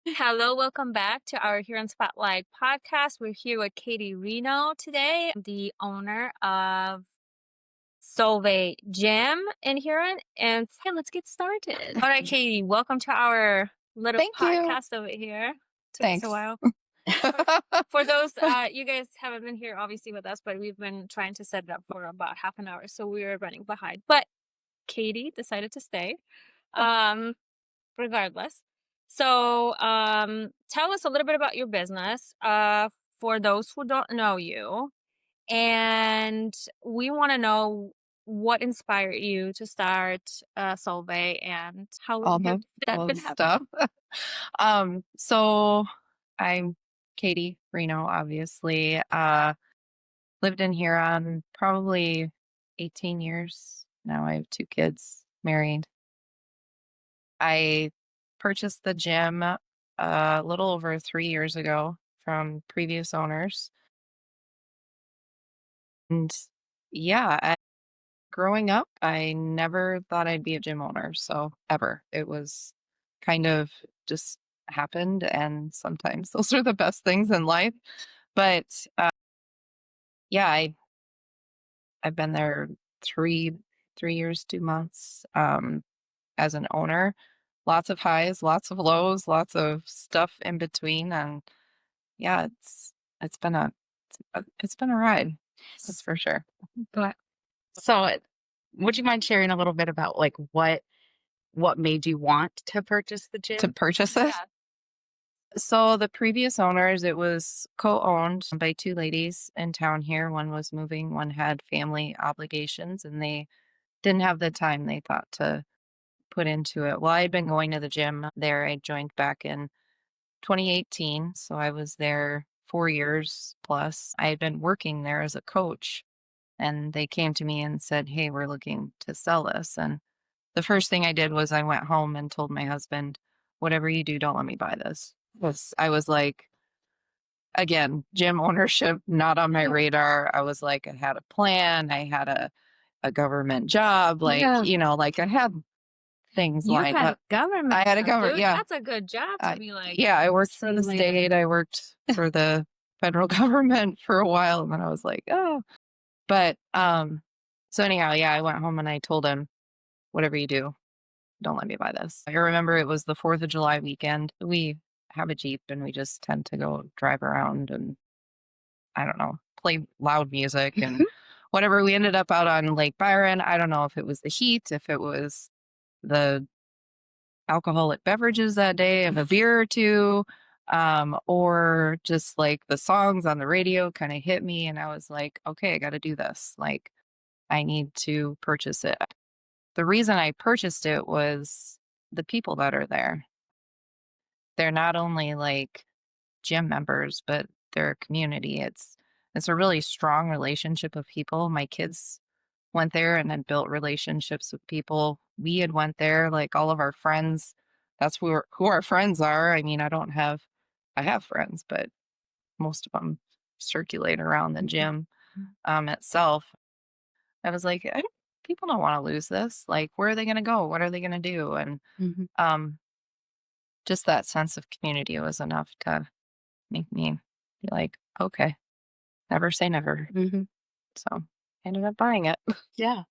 Hello, welcome back to our Huron Spotlight Podcast. We're here with Katie Reno today, the owner of Solveig Gym in Huron. And hey, let's get started. All right, Katie, welcome to our little Thank you. podcast over here. Took us a Thanks. while. For those, you guys haven't been here obviously with us, but we've been trying to set it up for about half an hour, so we were running behind. But Katie decided to stay. Um, Regardless. So, tell us a little bit about your business, for those who don't know you. And we want to know what inspired you to start Solvay and how All did the that all been the happening? stuff. So I'm Katie Reno, obviously. Lived in Huron probably 18 years. Now I have 2 kids, married. I purchased the gym a little over 3 years ago from previous owners. And yeah, growing up, I never thought I'd be a gym owner, so ever. It was kind of just happened, and sometimes those are the best things in life. But yeah, I've been there three years, 2 months as an owner. Lots of highs, lots of lows, lots of stuff in between, and yeah, it's been it's been a ride. That's for sure. But so, would you mind sharing a little bit about like what made you want to purchase the To gym? purchase it. Yeah. So the previous owners, it was co-owned by 2 ladies in town here. One was moving, one had family obligations, and they didn't have the time they thought to put into it. Well, I had been going to the gym there. I joined back in 2018, so I was there 4 years plus. I had been working there as a coach, and they came to me and said, "Hey, we're looking to sell this." And the first thing I did was I went home and told my husband, "Whatever you do, don't let me buy this." I was like, again, gym ownership, not on my radar. I was like, I had a plan. I had a government job. Like, Yeah. like I had things You lined had a up. government I had a job, government, dude. yeah. That's a good job to be like, Yeah, I worked for see the you later. state. I worked for the federal government for a while. And then I was like, oh, but, so anyhow, yeah, I went home and I told him, whatever you do, don't let me buy this. I remember it was the 4th of July weekend. We have a Jeep and we just tend to go drive around and I don't know, play loud music and whatever. We ended up out on Lake Byron. I don't know if it was the heat, if it was the alcoholic beverages that day of a beer or two, or just like the songs on the radio kind of hit me. And I was like, okay, I got to do this. Like, I need to purchase it. The reason I purchased it was the people that are there. They're not only like gym members, but they're a community. It's a really strong relationship of people. My kids went there and then built relationships with people. We had went there, like all of our friends. That's who our friends are. I mean, I have friends, but most of them circulate around the gym itself. I was like, people don't want to lose this. Like, where are they going to go? What are they going to do? And Mhm. um, just that sense of community was enough to make me be like, okay, never say never. Mhm. So I ended up buying it. Yeah.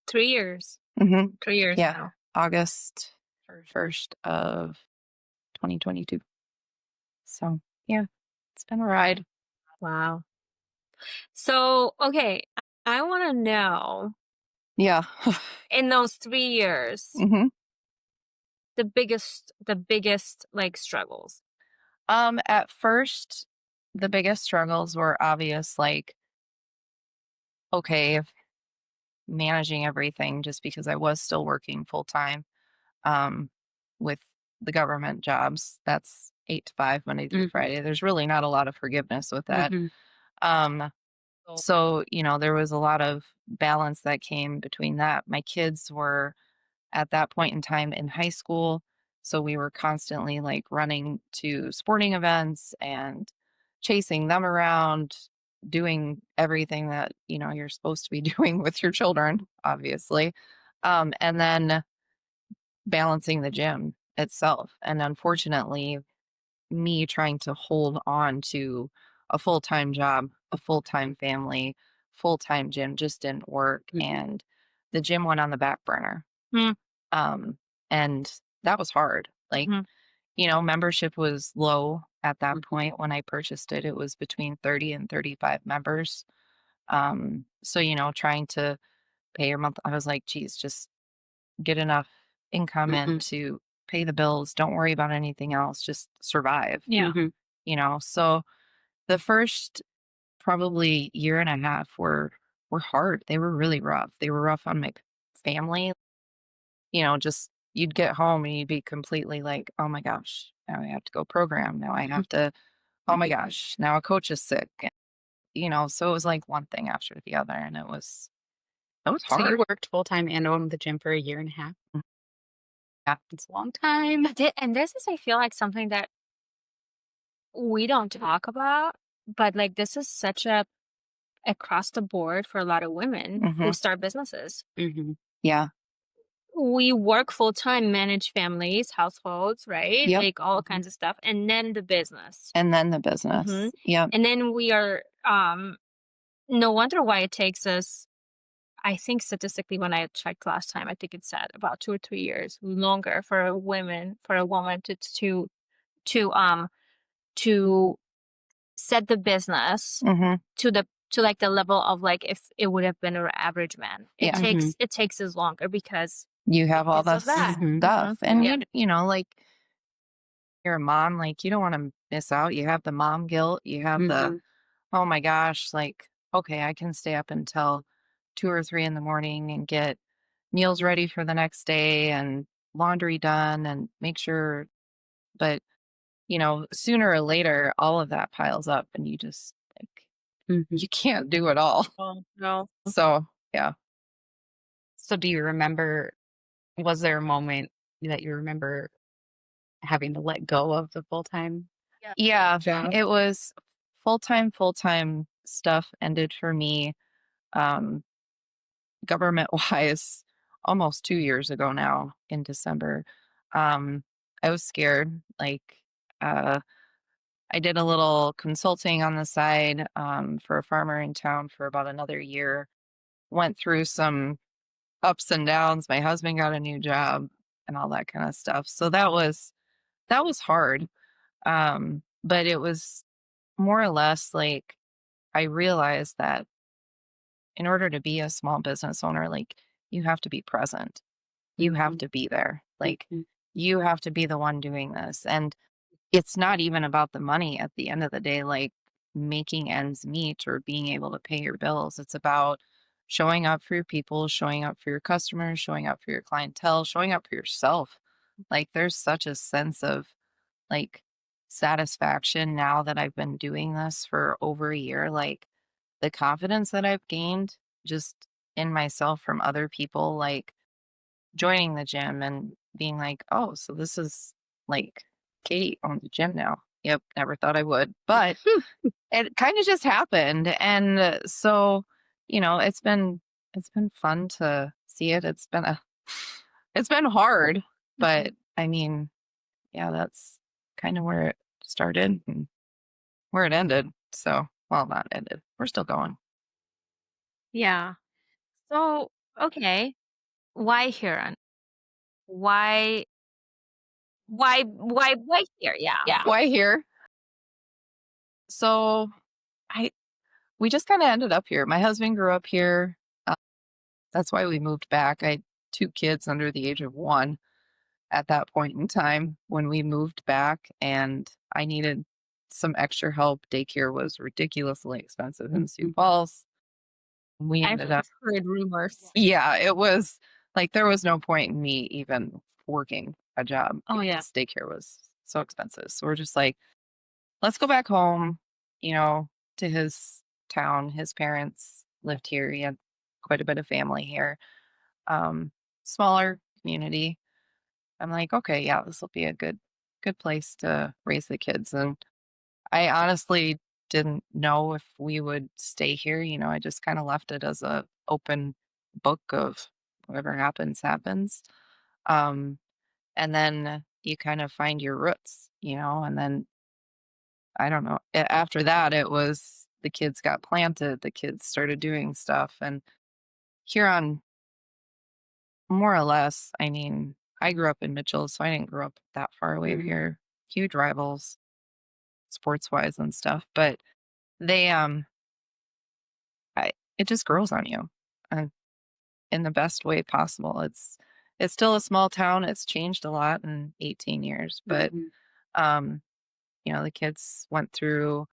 3 years. hmm 3 years Yeah, now. August 1st of 2022. So yeah, it's been a ride. Wow. So, okay, I want to know Yeah. in those 3 years, hmm the biggest like struggles. At first, the biggest struggles were obvious, like, okay, managing everything just because I was still working full time um, with the government jobs. That's 8 to 5, Monday through Mhm. Friday. There's really not a lot of forgiveness with that. Mhm. Um, so, there was a lot of balance that came between that. My kids were at that point in time in high school. So we were constantly like running to sporting events and chasing them around, doing everything that, you're supposed to be doing with your children, obviously. And then balancing the gym itself. And unfortunately, me trying to hold on to a full-time job, a full-time family, full-time gym just didn't work. And the gym went on the back burner. Mm. And that was hard. Like, Mhm. membership was low at that point when I purchased it. It was between 30 and 35 members. So, trying to pay your month, I was like, geez, just get enough income in to pay the bills. Don't worry about anything else. Just survive. Yeah. So the first probably year and a half were hard. They were really rough. They were rough on my family. Just you'd get home and you'd be completely like, oh my gosh, now I have to go program. Now I have to, oh my gosh, now a coach is sick. So it was like one thing after the other, and it was So hard. you worked full time and owned the gym for a year and a half. Yeah. It's a long time. And this is, I feel like, something that we don't talk about, but like this is such a across the board for a lot of women who start businesses. Yeah. We work full time, manage families, households, right? Yep. Like all kinds of stuff, and then the business. And then the business. Yep. And then we are no wonder why it takes us, I think statistically when I checked last time, I think it said about 2 or 3 years longer for a woman to set the business to like the level of like if it would have been an average man. It takes us longer because you have all because this of that. stuff. And Yeah. like you're a mom, like you don't want to miss out. You have the mom guilt. You have the, oh my gosh, like, okay, I can stay up until 2 or 3 in the morning and get meals ready for the next day and laundry done and make sure. But, sooner or later, all of that piles up and you just like, you can't do it all. Oh, no. So, yeah. So do you remember, was there a moment that you remember having to let go of the full time Yeah, job? it was full-time stuff ended for me, government-wise almost 2 years ago now in December. I was scared, like, uh, I did a little consulting on the side, for a farmer in town for about another year, went through some ups and downs. My husband got a new job and all that kinda stuff, so that was hard, but it was more or less like I realized that in order to be a small business owner, like you have to be present. You have to be there. Like you have to be the one doing this. And it's not even about the money at the end of the day, like making ends meet or being able to pay your bills. It's about showing up for your people, showing up for your customers, showing up for your clientele, showing up for yourself. Like there's such a sense of like satisfaction now that I've been doing this for over a year. Like the confidence that I've gained just in myself from other people, like joining the gym and being like, oh, so this is like Katie owns the gym now. Yep, never thought I would, but it kind of just happened. And so, it's been fun to see it. It's been hard, but I mean, yeah, that's kind of where it started and where it ended. So, well, not ended. We're still going. Yeah. So, okay. Why Huron? Why why here? Yeah. Why here? So I we just kind of ended up here. My husband grew up here. Uh, that's why we moved back. I had 2 kids under the age of 1 at that point in time when we moved back, and I needed some extra help. Daycare was ridiculously expensive in Sioux Falls. We I've ended up, heard rumors. yeah, it was like there was no point in me even working a job Oh yeah. because daycare was so expensive. So we're just like, let's go back home, you know, to his town. His parents lived here. He had quite a bit of family here. Um, Smaller community. I'm like, okay, yeah, this will be a good place to raise the kids. And I honestly didn't know if we would stay here. I just kind of left it as a open book of whatever happens, happens. Um, and then you kind of find your roots, and then I don't know. After that, it was the kids got planted, the kids started doing stuff. And Huron, more or less, I mean, I grew up in Mitchell, so I didn't grow up that far away from here. Huge rivals, sports wise and stuff. But they, it just grows on you, and in the best way possible. It's still a small town. It's changed a lot in 18 years, but um, the kids went through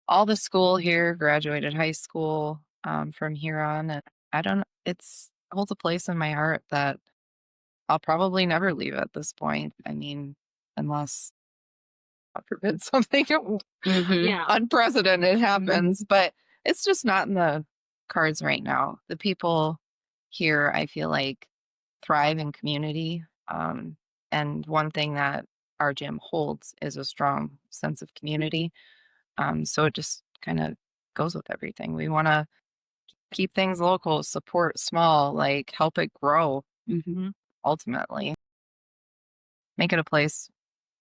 all the school here, graduated high school from here on, and I don't. It's holds a place in my heart that I'll probably never leave at this point. I mean, unless God forbid something Yeah. unprecedented happens, but it's just not in the cards right now. The people here, I feel like, thrive in community. And one thing that our gym holds is a strong sense of community. So it just kind of goes with everything. We want to keep things local, support small, like help it grow ultimately. Make it a place.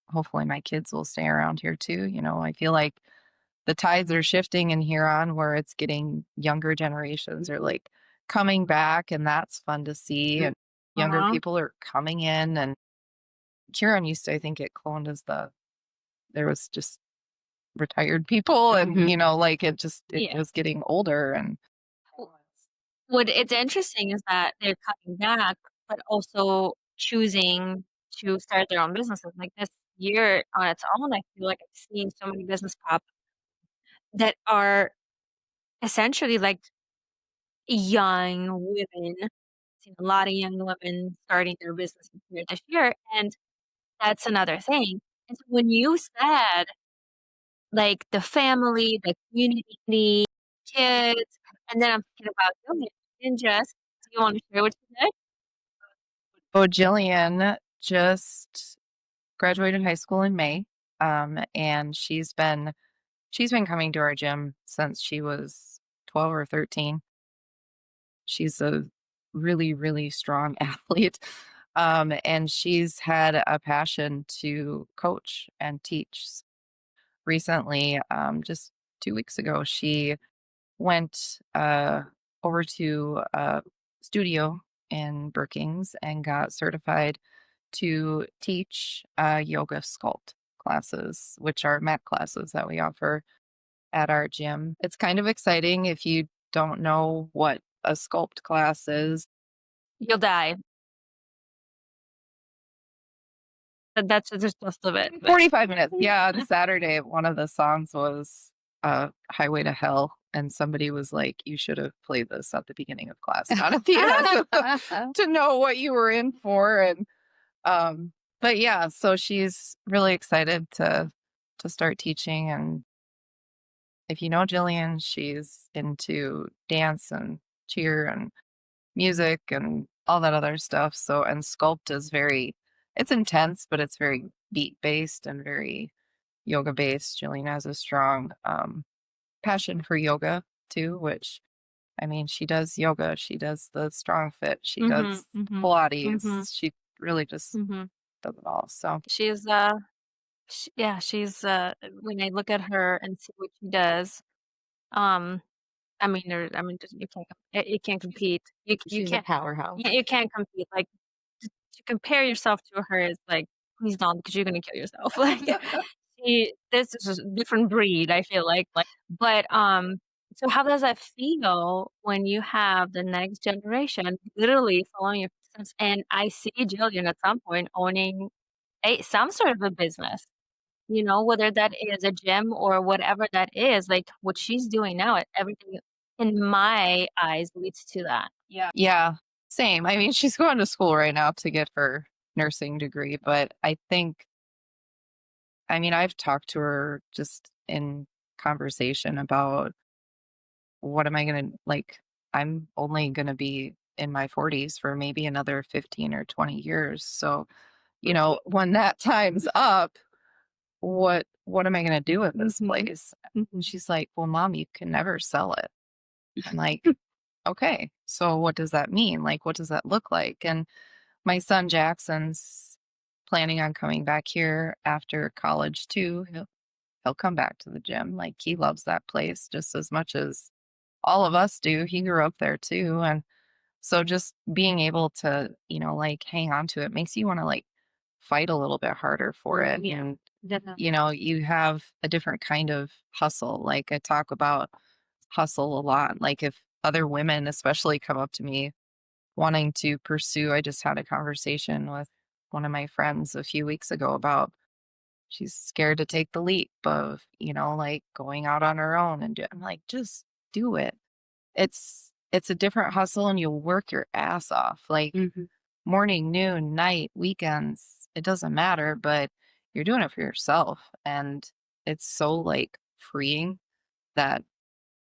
Hopefully my kids will stay around here too. I feel like the tides are shifting in Huron where it's getting younger generations are like coming back, and that's fun to see. And younger people are coming in, and Huron used to, I think, get cloned as there was just retired people, and like it was getting older. And What it's interesting is that they're cutting back, but also choosing to start their own businesses. Like this year on its own, I feel like I've seen so many business pop that are essentially like young women. I've seen a lot of young women starting their businesses here this year, and that's another thing. And so when you said like the family, the community, kids, and then I'm thinking about Ninjas. Do you want to share what you said? Jillian just graduated high school in May, and she's been coming to our gym since she was 12 or 13. She's a really, really strong athlete. And she's had a passion to coach and teach. Recently, just 2 weeks ago, she went over to a studio in Brookings and got certified to teach yoga sculpt classes, which are mat classes that we offer at our gym. It's kind of exciting if you don't know what a sculpt class is. You'll die. That's the gist of it. 45 minutes. Yeah, on Saturday, one of the songs was Highway to Hell. And somebody was like, you should have played this at the beginning of class, not at the end, to know what you were in for. And but yeah, so she's really excited to start teaching. And if you know Jillian, she's into dance and cheer and music and all that other stuff. So, and sculpt is it's intense, but it's very beat based and very yoga based. Jillian has a strong passion for yoga too, which, I mean, she does yoga, she does the strong fit, she does Pilates, she really just does it all. So she's she's when I look at her and see what she does, I mean, just, you can't compete. You She's a can't powerhouse. you can't compete. Like to compare yourself to her is like, please don't, because you're gonna kill yourself. Like this is a different breed. I feel like, but so how does that feel when you have the next generation literally following your footsteps? And I see Jillian at some point owning some sort of a business. Whether that is a gym or whatever that is, like what she's doing now, everything in my eyes leads to that. yeah, same. I mean, she's going to school right now to get her nursing degree, but I've talked to her just in conversation about what am I going to like. I'm only going to be in my 40s for maybe another 15 or 20 years. So, when that time's up, what am I going to do with this place? And she's like, well, Mom, you can never sell it. I'm like, okay, so what does that mean? Like, what does that look like? And my son Jackson's planning on coming back here after college too. he'll come back to the gym. Like, he loves that place just as much as all of us do. He grew up there too. And so just being able to, like, hang on to it makes you want to, like, fight a little bit harder for it. Yeah, And, definitely. you have a different kind of hustle. Like, I talk about hustle a lot. Like, if other women especially come up to me wanting to pursue, I just had a conversation with one of my friends a few weeks ago about she's scared to take the leap of, like, going out on her own. And I'm like, just do it. It's a different hustle, and you'll work your ass off. Like, Mhm. morning, noon, night, weekends, it doesn't matter, but you're doing it for yourself. And it's so, like, freeing that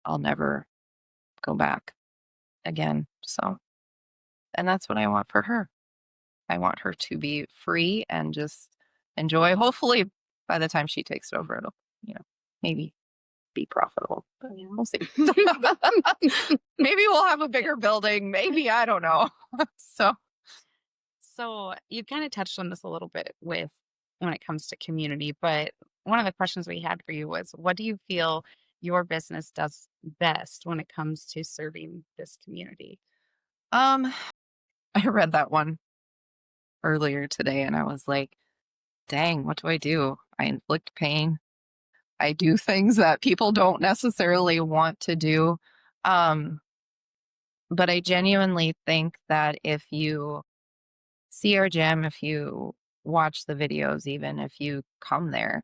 I'll never go back again. So, and that's what I want for her. I want her to be free and just enjoy. Hopefully, by the time she takes it over, it'll, maybe be profitable. But we'll see. Maybe we'll have a bigger building. Maybe, I don't know. So, So you kind of touched on this a little bit with when it comes to community, but one of the questions we had for you was, what do you feel your business does best when it comes to serving this community? I read that one earlier today, and I was like, dang, what do I do? I inflict pain. I do things that people don't necessarily want to do. Um, but I genuinely think that if you see our gym, if you watch the videos, even if you come there,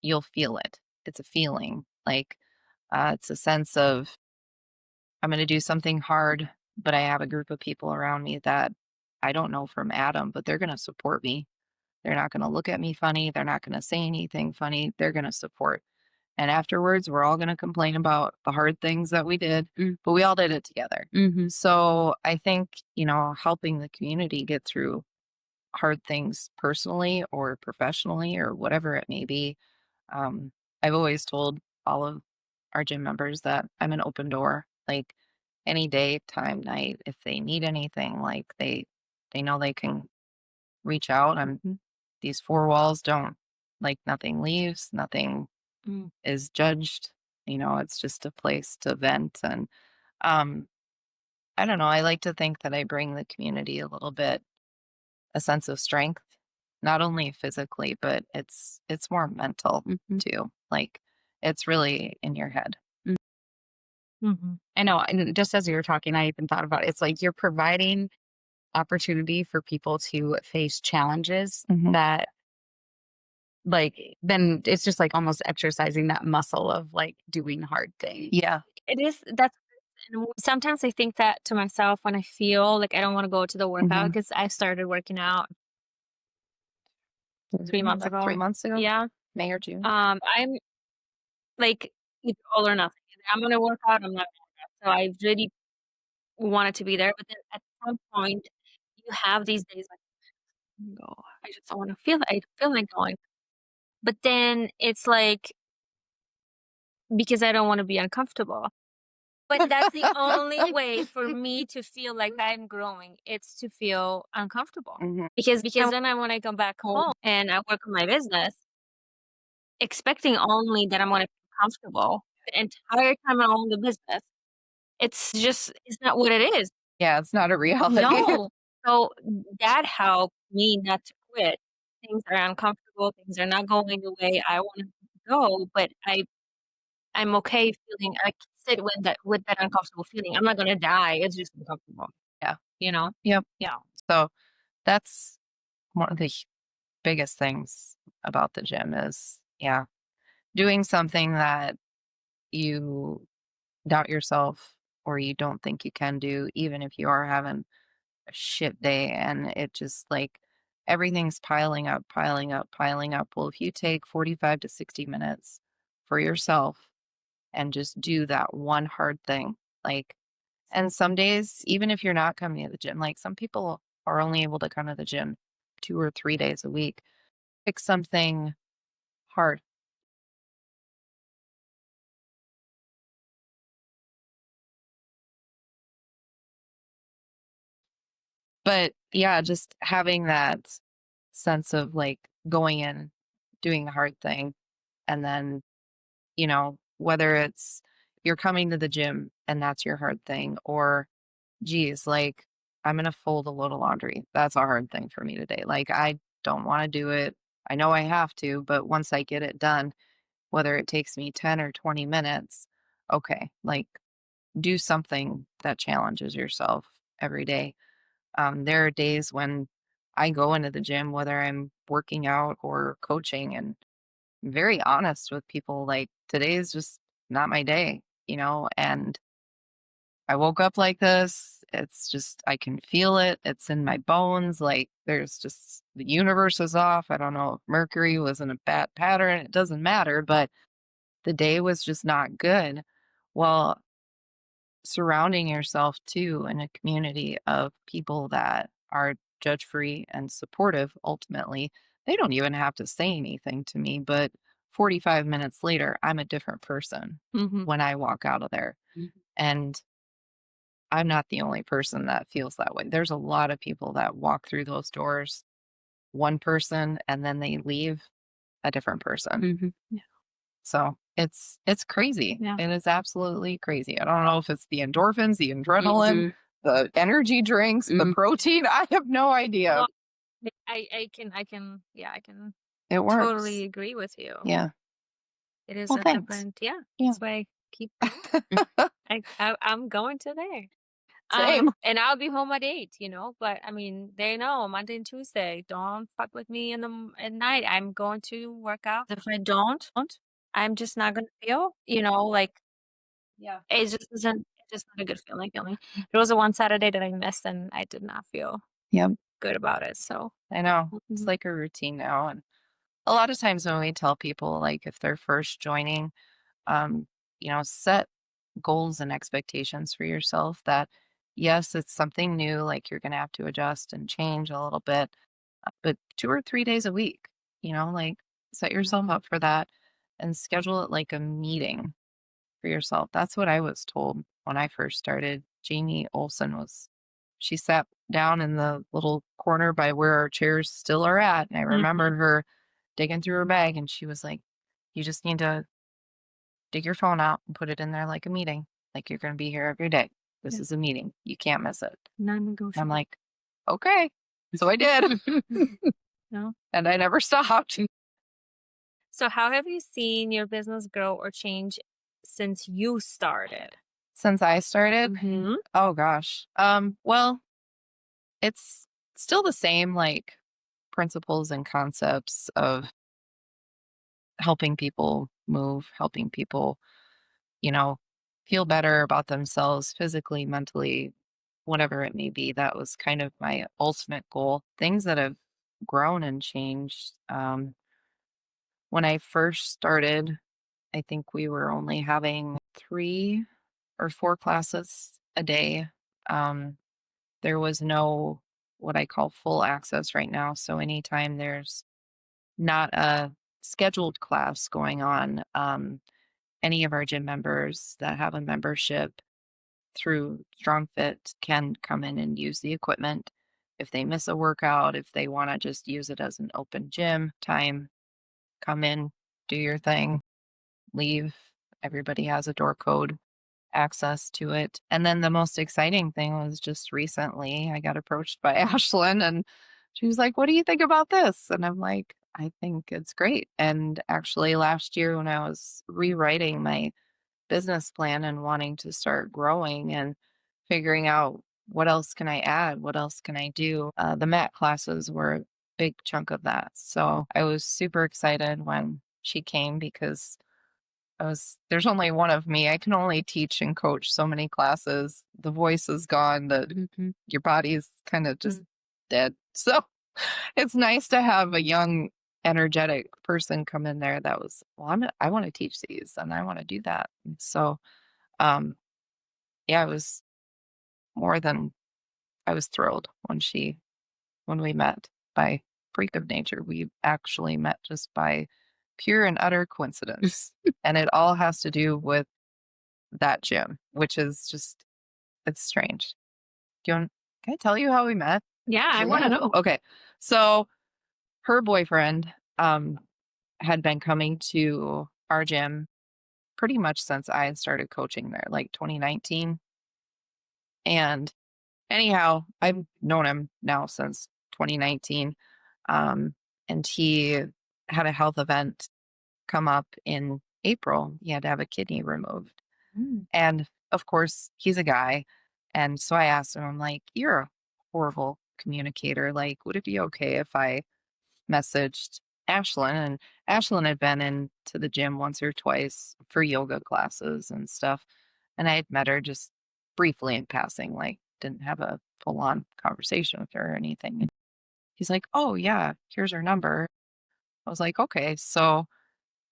you'll feel it. It's a feeling. Like, it's a sense of, I'm going to do something hard, but I have a group of people around me that I don't know from Adam, but they're going to support me. They're not going to look at me funny. They're not going to say anything funny. They're going to support. And afterwards, we're all going to complain about the hard things that we did, but we all did it together. Mm-hmm. So I think, helping the community get through hard things personally or professionally or whatever it may be. Um, I've always told all of our gym members that I'm an open door, like, any day, time, night, if they need anything, like, they know they can reach out. These four walls don't, like, nothing leaves, nothing is judged. It's just a place to vent. And um, I don't know. I like to think that I bring the community a little bit a sense of strength, not only physically, but it's more mental too. Like, it's really in your head. Mm-hmm. I know. And just as you were talking, I even thought about it. It's like you're providing opportunity for people to face challenges that, like, then it's just like almost exercising that muscle of, like, doing hard things. Yeah. It is. And sometimes I think that to myself when I feel like I don't want to go to the workout because I started working out 3 months Like ago. 3 months ago? Yeah. May or June? I'm like either all or nothing. Either I'm gonna work out, I'm not gonna work out. So I really wanted to be there, but then at some point you have these days like go. I just don't want to feel. I feel like going, but then it's like because I don't want to be uncomfortable. But that's the only way for me to feel like I'm growing. It's to feel uncomfortable. Because then I when I come back home and I work on my business, expecting only that I'm gonna feel comfortable the entire time I own the business. It's not what it is. Yeah, it's not a reality. No. So that helped me not to quit. Things are uncomfortable, things are not going the way I want them to go, but I'm okay feeling I can sit with that uncomfortable feeling. I'm not gonna die. It's just uncomfortable. Yeah. Yeah. Yep. So that's one of the biggest things about the gym is, doing something that you doubt yourself or you don't think you can do, even if you are having a shit day and it just, like, everything's piling up, piling up, piling up. Well, if you take 45 to 60 minutes for yourself and just do that one hard thing, like, and some days, even if you're not coming to the gym, like, some people are only able to come to the gym 2 or 3 days a week, pick something hard. But yeah, just having that sense of, like, going in, doing the hard thing, And then, whether it's you're coming to the gym and that's your hard thing, or geez, like I'm going to fold a load of laundry. That's a hard thing for me today. Like I don't want to do it. I know I have to, but once I get it done, whether it takes me 10 or 20 minutes, okay, like do something that challenges yourself every day. There are days when I go into the gym, whether I'm working out or coaching, and I'm very honest with people, like today is just not my day, and I woke up like this. It's just, I can feel it. It's in my bones. Like there's just, the universe is off. I don't know if Mercury was in a bad pattern. It doesn't matter, but the day was just not good. Well, surrounding yourself too in a community of people that are judge free and supportive, ultimately, they don't even have to say anything to me, but 45 minutes later, I'm a different person when I walk out of there. And I'm not the only person that feels that way. There's a lot of people that walk through those doors, one person, and then they leave a different person. Yeah. So it's crazy. Yeah. It is absolutely crazy. I don't know if it's the endorphins, the adrenaline, the energy drinks, the protein. I have no idea. Well, I can It works. totally agree with you. Yeah. It is Well, a thanks. different, Yeah. that's why I keep I'm going today. Same. And I'll be home at 8, but I mean, they know Monday and Tuesday, don't fuck with me at night. I'm going to work out. If I don't, I'm just not going to feel, like Yeah. it's just not a good feeling. There was a one Saturday that I missed and I did not feel Yep. good about it. So I know. It's like a routine now. And a lot of times when we tell people, like if they're first joining, set goals and expectations for yourself that, yes, it's something new, like you're going to have to adjust and change a little bit, but 2 or 3 days a week, like set yourself up for that and schedule it like a meeting for yourself. That's what I was told when I first started. Jamie Olson she sat down in the little corner by where our chairs still are at. And I remembered her digging through her bag and she was like, you just need to dig your phone out and put it in there like a meeting. Like you're going to be here every day. This is a meeting. You can't miss it. non-negotiable. I'm like, okay. So I did. No. And I never stopped. So how have you seen your business grow or change since you started? Since I started? Oh gosh. Well, it's still the same like principles and concepts of helping people move, helping people, feel better about themselves physically, mentally, whatever it may be. That was kind of my ultimate goal. Things that have grown and changed. When I first started, I think we were only having 3 or 4 classes a day. There was no what I call full access right now. So anytime there's not a scheduled class going on, any of our gym members that have a membership through StrongFit can come in and use the equipment. If they miss a workout, if they want to just use it as an open gym time, come in, do your thing, leave. Everybody has a door code access to it. And then the most exciting thing was just recently I got approached by Ashlyn and she was like, what do you think about this? And I'm like, I think it's great. And actually last year when I was rewriting my business plan and wanting to start growing and figuring out what else can I add? What else can I do? The mat classes were a big chunk of that. So I was super excited when she came because there's only one of me. I can only teach and coach so many classes. The voice is gone, your body's kind of just dead. So it's nice to have a young, energetic person come in there that was, I want to teach these and I want to do that. And so, yeah, I was thrilled when we met by freak of nature. We actually met just by pure and utter coincidence. And it all has to do with that gym, which is just, it's strange. Can I tell you how we met? Yeah, I want to know. Okay. So her boyfriend, had been coming to our gym pretty much since I had started coaching there, like 2019. And anyhow, I've known him now since 2019. And he had a health event come up in April. He had to have a kidney removed. Mm. And of course, he's a guy. And so I asked him, I'm like, you're a horrible communicator. Like, would it be okay if I messaged Ashlyn? And Ashlyn had been into the gym once or twice for yoga classes and stuff. And I had met her just briefly in passing, like, didn't have a full on conversation with her or anything. And he's like, oh, yeah, here's her number. I was like, okay. So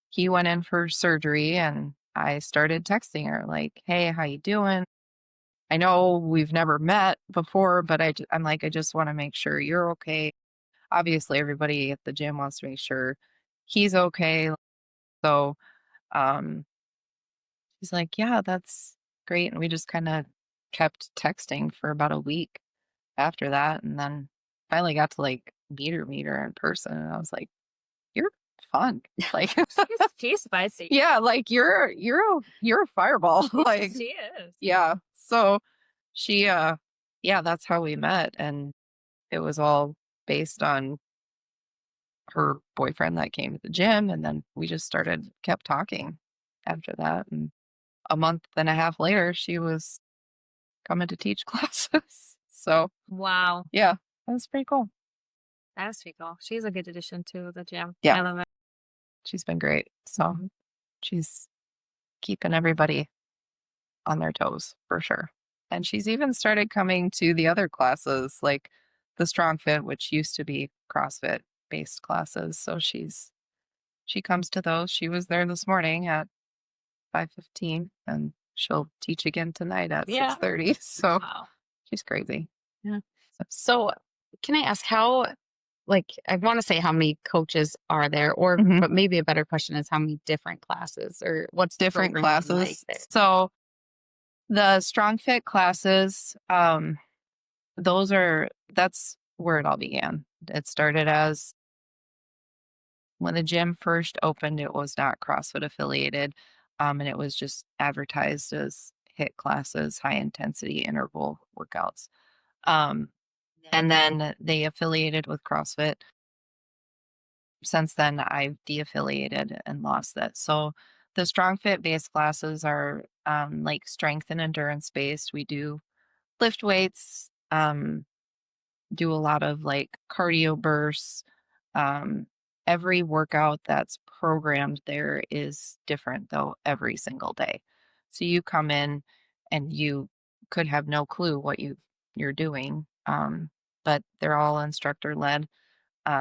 he went in for surgery and I started texting her like, hey, how you doing? I know we've never met before, but I'm like, I just want to make sure you're okay. Obviously, everybody at the gym wants to make sure he's okay. So um, he's like, yeah, that's great. And we just kind of kept texting for about a week after that. And then finally got to like meet her in person. And I was like, you're fun. Like, She's spicy. yeah, like you're a fireball. Like, She is. yeah. So she, yeah, that's how we met. And it was all based on her boyfriend that came to the gym. And then we just kept talking after that. And a month and a half later, she was coming to teach classes. So Wow. yeah, that was pretty cool. That is pretty cool. She's a good addition to the gym. Yeah. I love it. She's been great. So she's keeping everybody on their toes for sure. And she's even started coming to the other classes, like the Strong Fit, which used to be CrossFit based classes. So she comes to those. She was there this morning at 5:15 and she'll teach again tonight at 6:30. So Wow. she's crazy. So can I ask how, like, I want to say how many coaches are there, or Mhm. but maybe a better question is how many different classes or what's the Different programming classes. like there? So the Strong Fit classes, that's where it all began. It started as when the gym first opened, it was not CrossFit affiliated. And it was just advertised as HIIT classes, high intensity interval workouts. And then they affiliated with CrossFit. Since then, I've de-affiliated and lost that. So the Strong Fit based classes are like strength and endurance based. We do lift weights, do a lot of like cardio bursts. Um, every workout that's programmed there is different though every single day. So you come in and you could have no clue what you're doing, but they're all instructor led.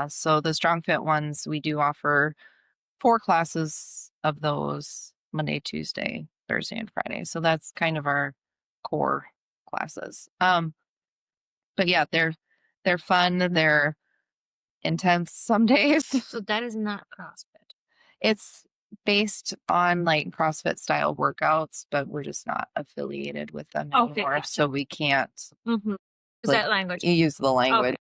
So the Strong Fit ones, we do offer 4 classes of those Monday, Tuesday, Thursday, and Friday. So that's kind of our core classes. But yeah, they're fun. They're intense some days. So that is not CrossFit. It's based on like CrossFit style workouts, but we're just not affiliated with them Okay, anymore. gotcha. So we can't Mm-hmm. Is like, that language? use the language.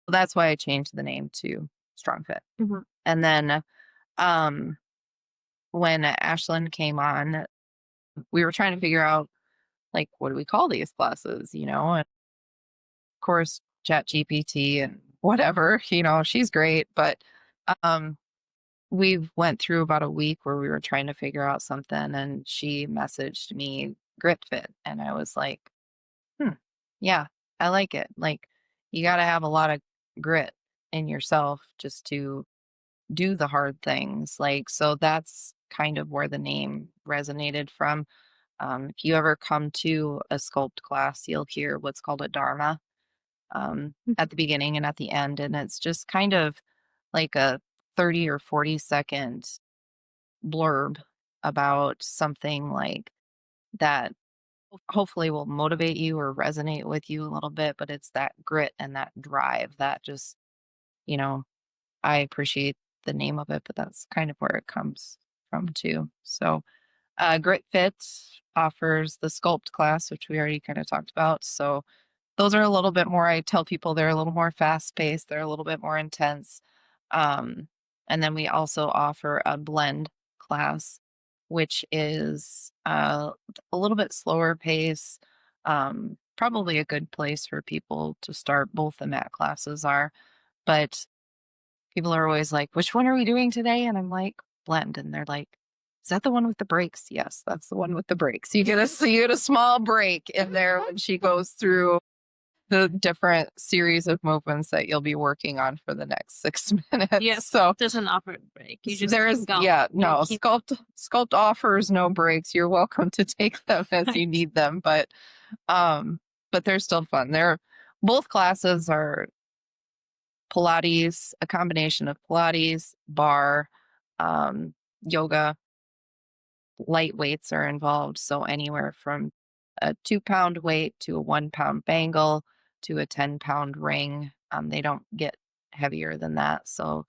That's why I changed the name to Strong Fit. Mm-hmm. And then when Ashlyn came on, we were trying to figure out like what do we call these classes, you know? And of course, Chat GPT and whatever, you know, she's great, but we went through about a week where we were trying to figure out something and she messaged me Grit Fit and I was like, yeah, I like it. Like you got to have a lot of grit in yourself just to do the hard things. Like, so that's kind of where the name resonated from. If you ever come to a sculpt class, you'll hear what's called a dharma at the beginning and at the end. And it's just kind of like a 30 or 40-second blurb about something like that hopefully will motivate you or resonate with you a little bit. But it's that grit and that drive that just, you know, I appreciate the name of it, but that's kind of where it comes from too. So Grit Fit offers the sculpt class, which we already kind of talked about. So those are a little bit more, I tell people they're a little more fast paced. They're a little bit more intense. And then we also offer a blend class, which is a little bit slower pace. Probably a good place for people to start. Both the mat classes are, but people are always like, which one are we doing today? And I'm like, blend. And they're like, is that the one with the breaks? Yes, that's the one with the breaks. You get a small break in there when she goes through the different series of movements that you'll be working on for the next 6 minutes. Yes. So Doesn't offer a break. You just there keep is, going. yeah, You no, keep- sculpt offers no breaks. You're welcome to take them as you Right. need them, but they're still fun. Both classes are Pilates, a combination of Pilates, bar, yoga. Light weights are involved. So anywhere from a 2-pound weight to a 1-pound bangle to a 10-pound ring. They don't get heavier than that. So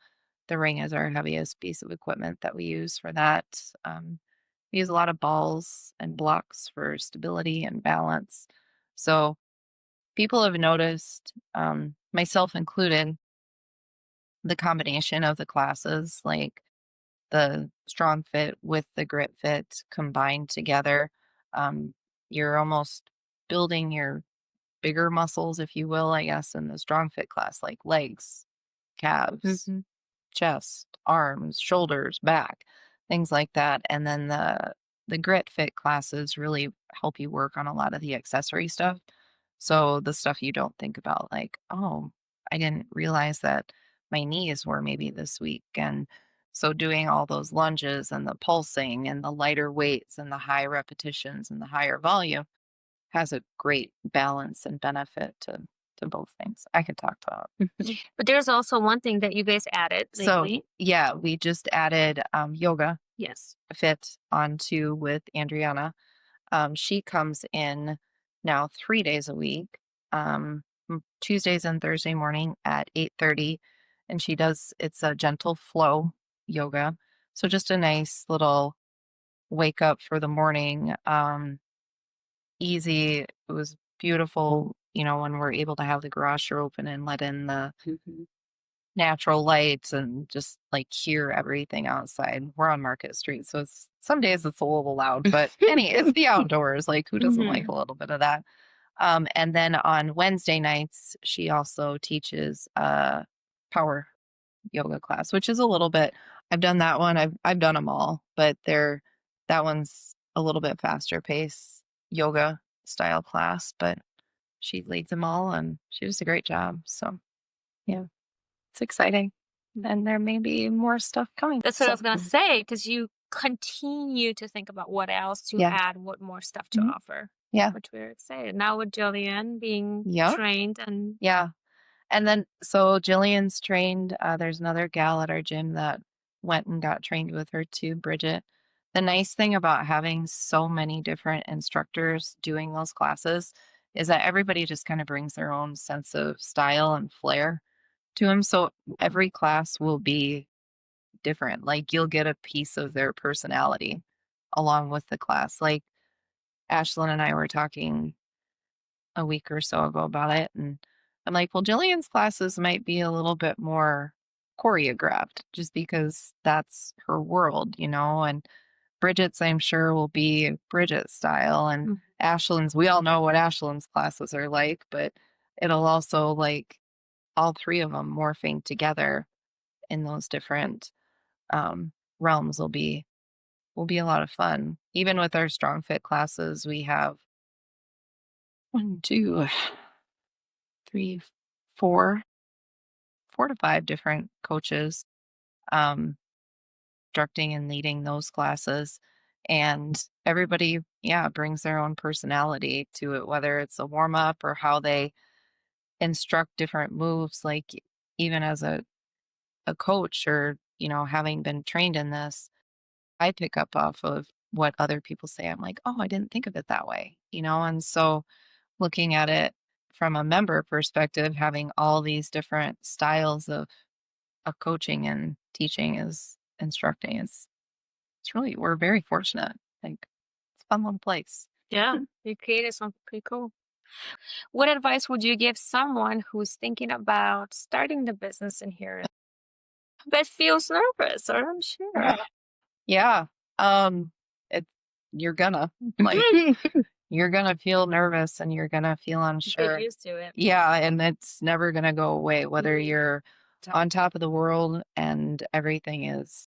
the ring is our heaviest piece of equipment that we use for that. We use a lot of balls and blocks for stability and balance. So people have noticed, myself included, the combination of the classes, like the strong fit with the grit fit combined together. Um, you're almost building your bigger muscles, if you will, I guess, in the strong fit class, like legs, calves, Mhm. chest, arms, shoulders, back, things like that. And then the grit fit classes really help you work on a lot of the accessory stuff. So the stuff you don't think about, like, oh, I didn't realize that my knees were maybe this weak. And so doing all those lunges and the pulsing and the lighter weights and the high repetitions and the higher volume has a great balance and benefit to both things. I could talk about. But there's also one thing that you guys added So lately. yeah, we just added yoga Yes. fit onto with Andriana. She comes in now 3 days a week, Tuesdays and Thursday morning at 8:30, and it's a gentle flow yoga. So just a nice little wake up for the morning. Easy. It was beautiful, when we're able to have the garage door open and let in the Mhm. natural lights and just like hear everything outside. We're on Market Street, so some days it's a little loud, but it's the outdoors. Like, who doesn't like a little bit of that? And then on Wednesday nights, she also teaches a power yoga class, which is a little bit. I've done that one. I've done them all, but that one's a little bit faster pace yoga style class. But she leads them all, and she does a great job. So yeah, it's exciting. And there may be more stuff coming. That's what I So, was going to say, because you continue to think about what else to Yeah. add, what more stuff to Mhm. offer, Yeah. which we're excited. Now with Jillian being Yep. trained and Yeah. And then, so Jillian's trained. There's another gal at our gym that went and got trained with her too, Bridget. The nice thing about having so many different instructors doing those classes is that everybody just kind of brings their own sense of style and flair to them. So every class will be different. Like, you'll get a piece of their personality along with the class. Like, Ashlyn and I were talking a week or so ago about it. And I'm like, well, Jillian's classes might be a little bit more choreographed just because that's her world, and Bridget's, I'm sure, will be Bridget style. And Ashlyn's, we all know what Ashlyn's classes are like, but it'll also, like, all three of them morphing together in those different realms will be a lot of fun. Even with our strong fit classes, we have 1, 2, 3, 4 to 5 different coaches instructing and leading those classes. And everybody, brings their own personality to it, whether it's a warm up or how they instruct different moves. Like, even as a coach, or, having been trained in this, I pick up off of what other people say. I'm like, oh, I didn't think of it that way, and so looking at it from a member perspective, having all these different styles of coaching and teaching is instructing it's really, we're very fortunate. Like, it's a fun little place. yeah, you created something pretty cool. What advice would you give someone who's thinking about starting the business in here? but feels nervous, or I'm sure. Yeah. It you're gonna like you're gonna feel nervous and you're gonna feel unsure. Get used to it. Yeah, and it's never gonna go away, whether you're on top of the world and everything is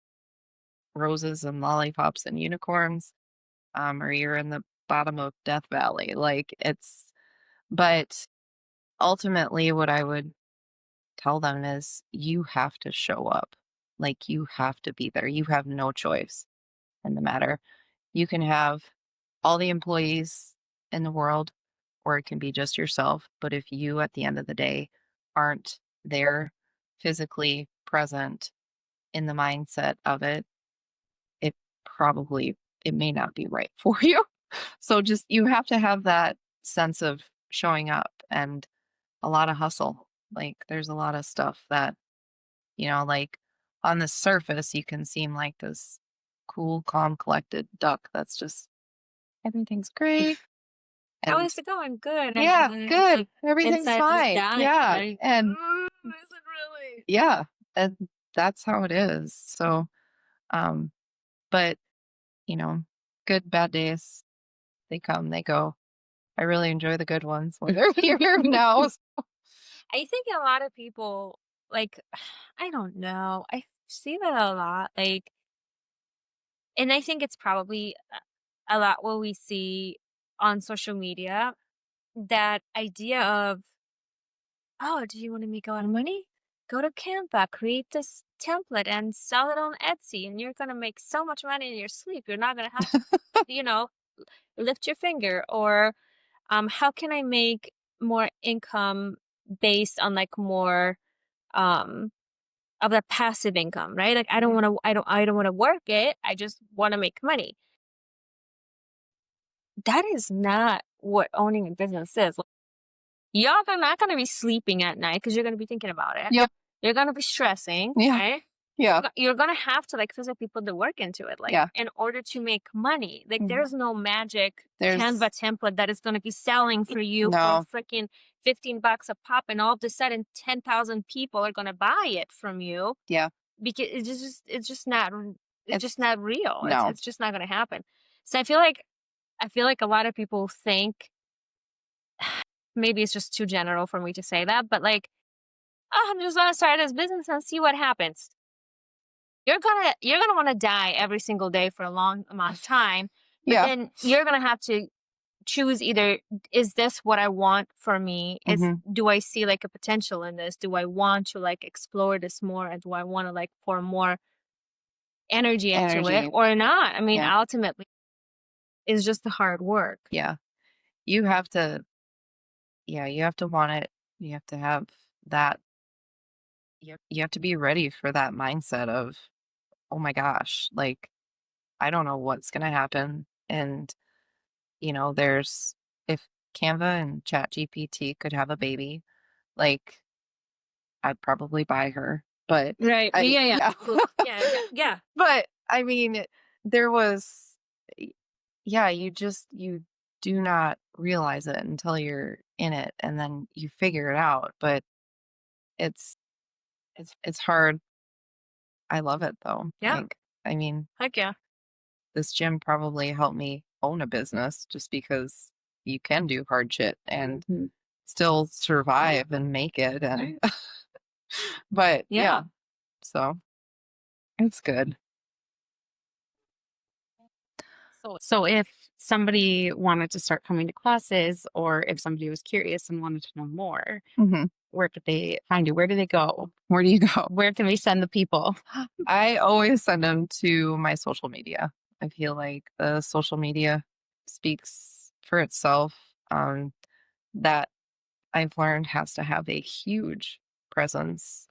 roses and lollipops and unicorns, or you're in the bottom of Death Valley. But ultimately what I would tell them is you have to show up. Like you have to be there. You have no choice in the matter. You can have all the employees in the world, or it can be just yourself. But if you, at the end of the day, aren't there physically present in the mindset of it, it probably, it may not be right for you. So just, you have to have that sense of showing up and a lot of hustle. Like there's a lot of stuff that, like on the surface, you can seem like this cool, calm, collected duck that's just everything's great. How And is it going? Good. yeah, And good. like Everything's inside just fine. dying. Yeah. Like, And is it really? yeah, and that's how it is. So, but good, bad days, they come, they go. I really enjoy the good ones when they're here now. I think a lot of people, like, I don't know. I see that a lot. Like, and I think it's probably a lot what we see on social media. That idea of, oh, do you want to make a lot of money? Go to Canva, create this template and sell it on Etsy, and you're going to make so much money in your sleep. You're not going to have to, lift your finger. Or how can I make more income based on like more um, of the passive income, right? Like I don't want to, I don't want to work it. I just want to make money. That is not what owning a business is. Y'all are not going to be sleeping at night because you're going to be thinking about it. Yep. You're going to be stressing, Yeah. right? Yeah. You're going to have to like physically put the work into it, like Yeah. in order to make money. Like Mhm. there's no magic There's- Canva template that is going to be selling for you No. for freaking $15 a pop, and all of a sudden 10,000 people are going to buy it from you. Yeah. Because it's just not real. No. It's just not going to happen. So I feel like a lot of people think, maybe it's just too general for me to say that, but like, oh, I'm just gonna start this business and see what happens. You're gonna want to die every single day for a long amount of time, but Yeah. then you're gonna have to choose either, is this what I want for me? Do I see like a potential in this? Do I want to like explore this more? And do I want to like pour more energy into it or not? I mean, Yeah. ultimately, it's just the hard work. Yeah. You have to want it. You have to have that. You have to be ready for that mindset of, oh my gosh, like, I don't know what's going to happen. And, there's, if Canva and ChatGPT could have a baby, like, I'd probably buy her. But, Right. Yeah. Yeah. But, I mean, there was, yeah, you do not realize it until you're in it and then you figure it out. But it's hard. I love it though. Yeah. Like, I mean, Heck yeah. this gym probably helped me own a business just because you can do hard shit and still survive and make it. And but yeah, so it's good. So if somebody wanted to start coming to classes, or if somebody was curious and wanted to know more, where could they find you? Where do they go? Where do you go? Where can we send the people? I always send them to my social media. I feel like the social media speaks for itself. That I've learned has to have a huge presence.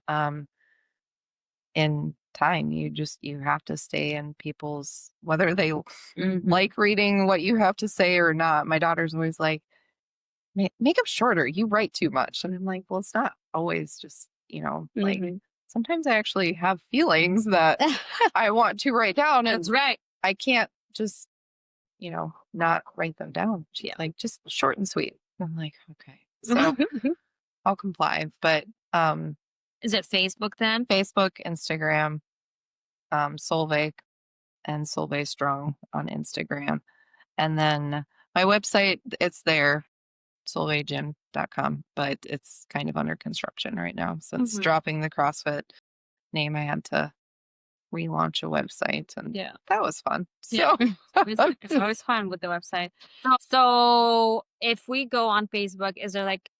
In time, you have to stay in people's, whether they like reading what you have to say or not. My daughter's always like, make them shorter. You write too much. And I'm like, well, it's not always just, like sometimes I actually have feelings that I want to write down. And That's right. I can't just, not write them down. She's like, just short and sweet. I'm like, okay. So I'll comply. But Is it Facebook then? Facebook, Instagram, Solveig and Solveig Strong on Instagram. And then my website, it's there, solveiggym.com, but it's kind of under construction right now. Since dropping the CrossFit name, I had to relaunch a website, and that was fun. So it's always fun with the website. So if we go on Facebook, is there like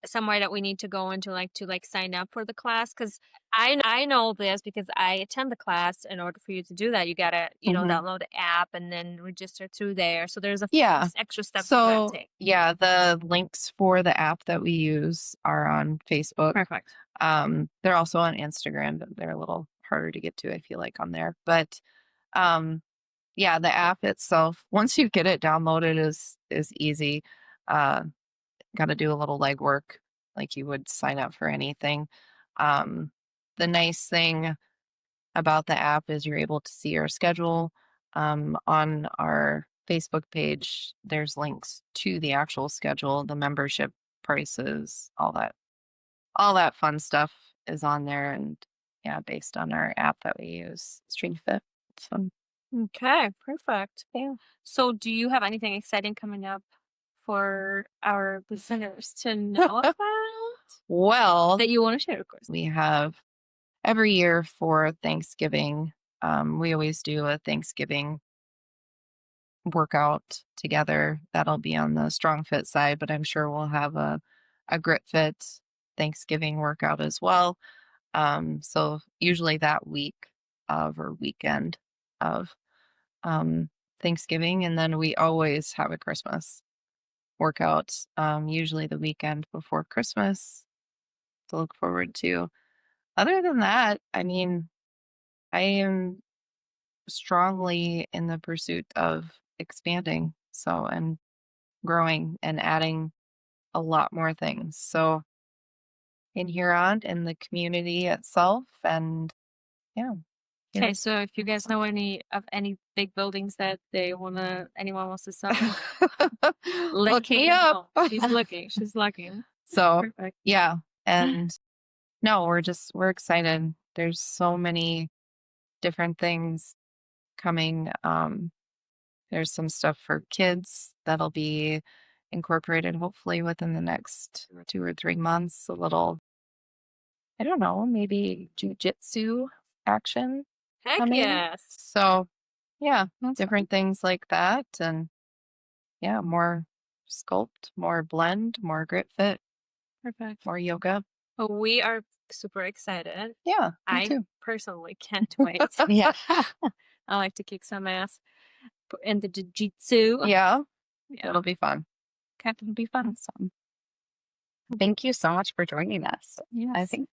somewhere that we need to go into to sign up for the class? Because I know this because I attend the class. In order for you to do that, you gotta download the app and then register through there. So there's a few extra steps you gotta take. Yeah, the links for the app that we use are on Facebook. Perfect. They're also on Instagram, but they're a little harder to get to, I feel like, on there. But yeah, the app itself, once you get it downloaded, is easy. Got to do a little legwork like you would sign up for anything. The nice thing about the app is you're able to see our schedule. On our Facebook page, there's links to the actual schedule, the membership prices, all that fun stuff is on there. And yeah, based on our app that we use, Street Fit. It's fun. Okay, perfect. Yeah. So do you have anything exciting coming up for our listeners to know about? Well, that you want to share, of course. We have every year for Thanksgiving, we always do a Thanksgiving workout together. That'll be on the Strong Fit side, but I'm sure we'll have a Grit Fit Thanksgiving workout as well. So usually that week of or weekend of Thanksgiving, and then we always have a Christmas workout, usually the weekend before Christmas to look forward to. Other than that, I mean, I am strongly in the pursuit of expanding, and growing and adding a lot more things. So in Huron, in the community itself, and yeah. Okay, so if you guys know any big buildings that anyone wants to sell, look me up. She's looking. So Perfect. yeah, and no, we're excited. There's so many different things coming. There's some stuff for kids that'll be incorporated hopefully within the next 2 or 3 months. A little, I don't know, maybe jujitsu action. Heck yes. So yeah, different things like that. And yeah, more sculpt, more blend, more Grit Fit. Perfect. More yoga. Well, we are super excited. Yeah, me I too. personally can't wait. Yeah. I like to kick some ass in the jiu-jitsu. Yeah. It'll be fun. Okay, it'll be fun. Awesome. Thank you so much for joining us. Yes. I think